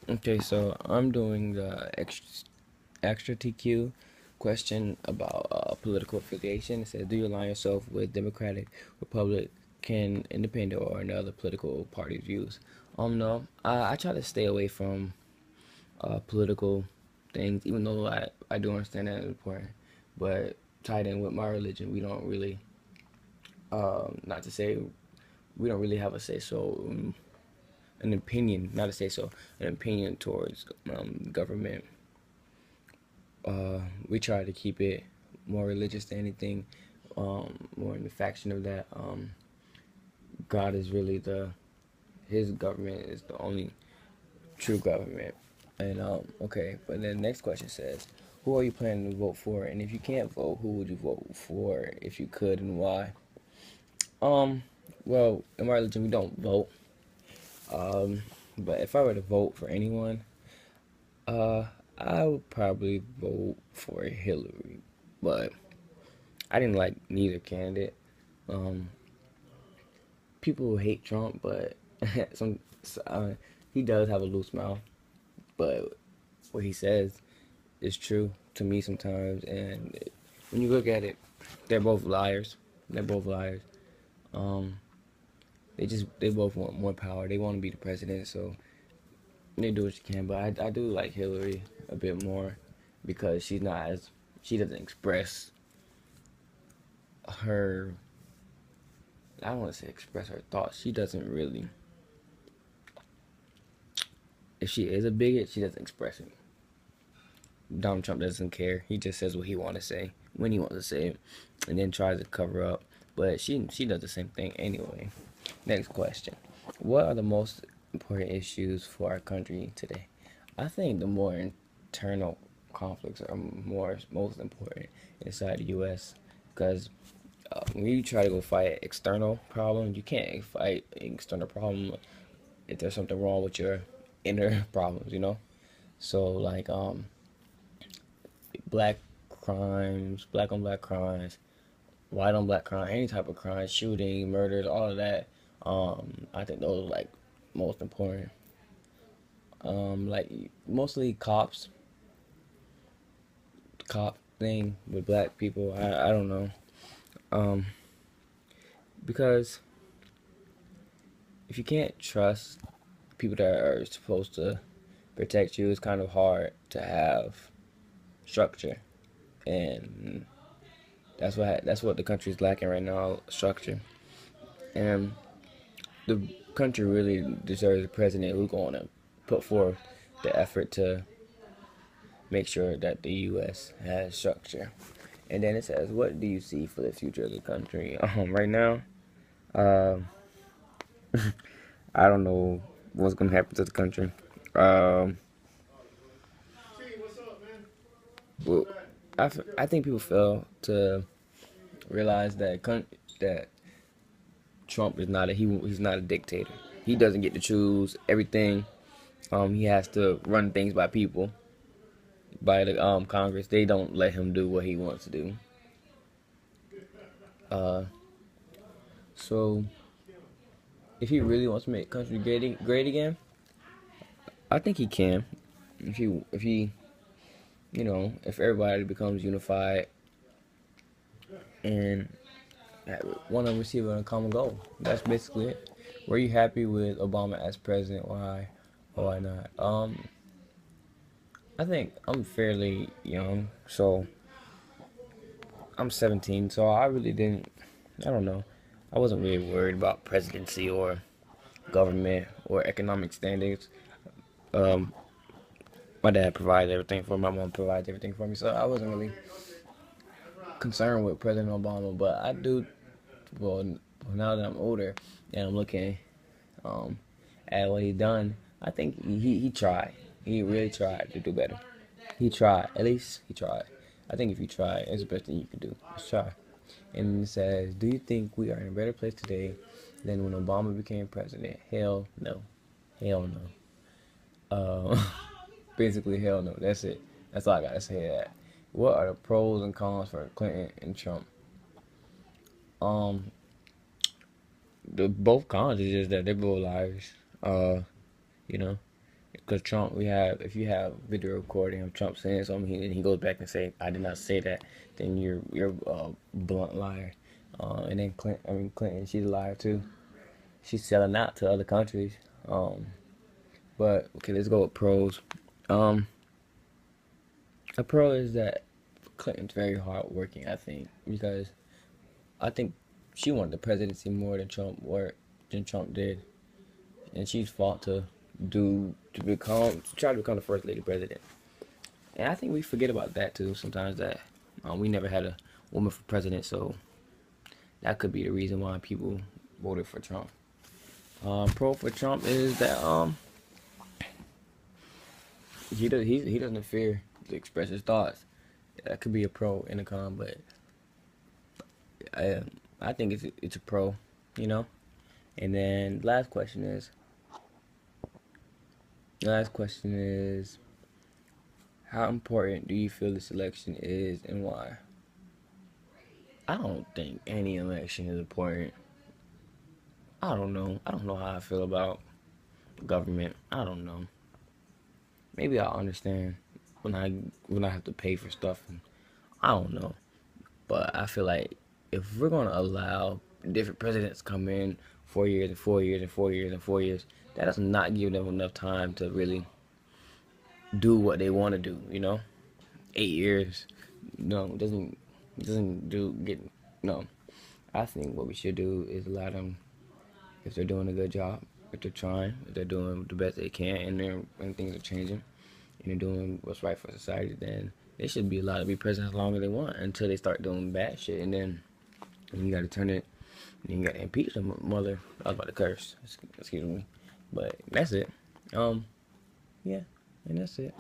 Okay, so I'm doing the extra TQ question about political affiliation. It says, do you align yourself with Democratic, Republican, Independent, or another political party's views? No, I try to stay away from political things, even though I do understand that it's important. But tied in with my religion, we don't really, not to say we don't really have a say so, an opinion, not to say so, an opinion towards government. We try to keep it more religious than anything, more in the faction of that. God is really his government is the only true government. And okay, but then the next question says, who are you planning to vote for? And if you can't vote, who would you vote for if you could, and why? Um, well, in my religion, we don't vote. Um, but if I were to vote for anyone, uh, I would probably vote for Hillary. But I didn't like neither candidate. Um, People hate Trump, but some he does have a loose mouth. But what he says is true to me sometimes. And when you look at it, they're both liars. They're both liars. Um, they both want more power. They want to be the president, so they do what you can. But I do like Hillary a bit more because she doesn't express her. I don't want to say express her thoughts. She doesn't really. If she is a bigot, she doesn't express it. Donald Trump doesn't care. He just says what he wants to say when he wants to say it, and then tries to cover up. But she does the same thing anyway. Next question: what are the most important issues for our country today? I think the more internal conflicts are most important inside the U.S. because when you try to go fight external problems, you can't fight an external problem if there's something wrong with your inner problems. So like black crimes, black on black crimes, white on black crime, any type of crime, shooting, murders, all of that. I think those are like most important. Like mostly cop thing with black people. I don't know. Um, because if you can't trust people that are supposed to protect you, it's kind of hard to have structure, and that's what the country's lacking right now, structure. And the country really deserves a president who's going to put forth the effort to make sure that the U.S. has structure. And then it says, what do you see for the future of the country? Right now, uh, I don't know what's going to happen to the country. Um, well, I think people fail to realize that Trump is not he's not a dictator. He doesn't get to choose everything. He has to run things by people, by the Congress. They don't let him do what he wants to do. Uh, so if he really wants to make the country great again, I think he can. If everybody becomes unified and want to receive a common goal, that's basically it. Were you happy with Obama as president? Why or why not? I think I'm fairly young, so I'm 17, so I really didn't. I don't know. I wasn't really worried about presidency or government or economic standings. Um, my dad provides everything for me. My mom provides everything for me, so I wasn't really concerned with President Obama. But I do. Well, now that I'm older and I'm looking um, at what he done, I think he tried. He really tried to do better. He tried. At least he tried. I think if you try, it's the best thing you can do. Just try. And it says, do you think we are in a better place today than when Obama became president? Hell no. Hell no. Basically, hell no. That's it. That's all I gotta say. That. What are the pros and cons for Clinton and Trump? Um, the both cons is just that they're both liars. You know, Because Trump, if you have video recording of Trump saying something, and he goes back and say, "I did not say that," then you're a blunt liar. And then Clinton, she's a liar too. She's selling out to other countries. But okay, let's go with pros. Um, a pro is that Clinton's very hardworking. I think because I think she wanted the presidency more than Trump did, and she's fought to try to become the first lady president. And I think we forget about that too sometimes, that we never had a woman for president, so that could be the reason why people voted for Trump. Pro for Trump is that he doesn't fear to express his thoughts. That could be a pro and a con, but I think it's a pro, you know. And then last question is, how important do you feel this election is, and why? I don't think any election is important. I don't know. I don't know how I feel about government. I don't know. Maybe I'll understand when I have to pay for stuff. And I don't know. But I feel like if we're gonna allow different presidents come in 4 years and 4 years and 4 years and 4 years, that does not give them enough time to really do what they want to do. 8 years, no, it doesn't do get no. I think what we should do is allow them, if they're doing a good job, if they're trying, if they're doing the best they can, and things are changing, and they're doing what's right for society, then they should be allowed to be president as long as they want until they start doing bad shit, and then you got to turn it, and then you got to impeach them. Mother, I was about to curse. Excuse me, but that's it. Yeah, and that's it.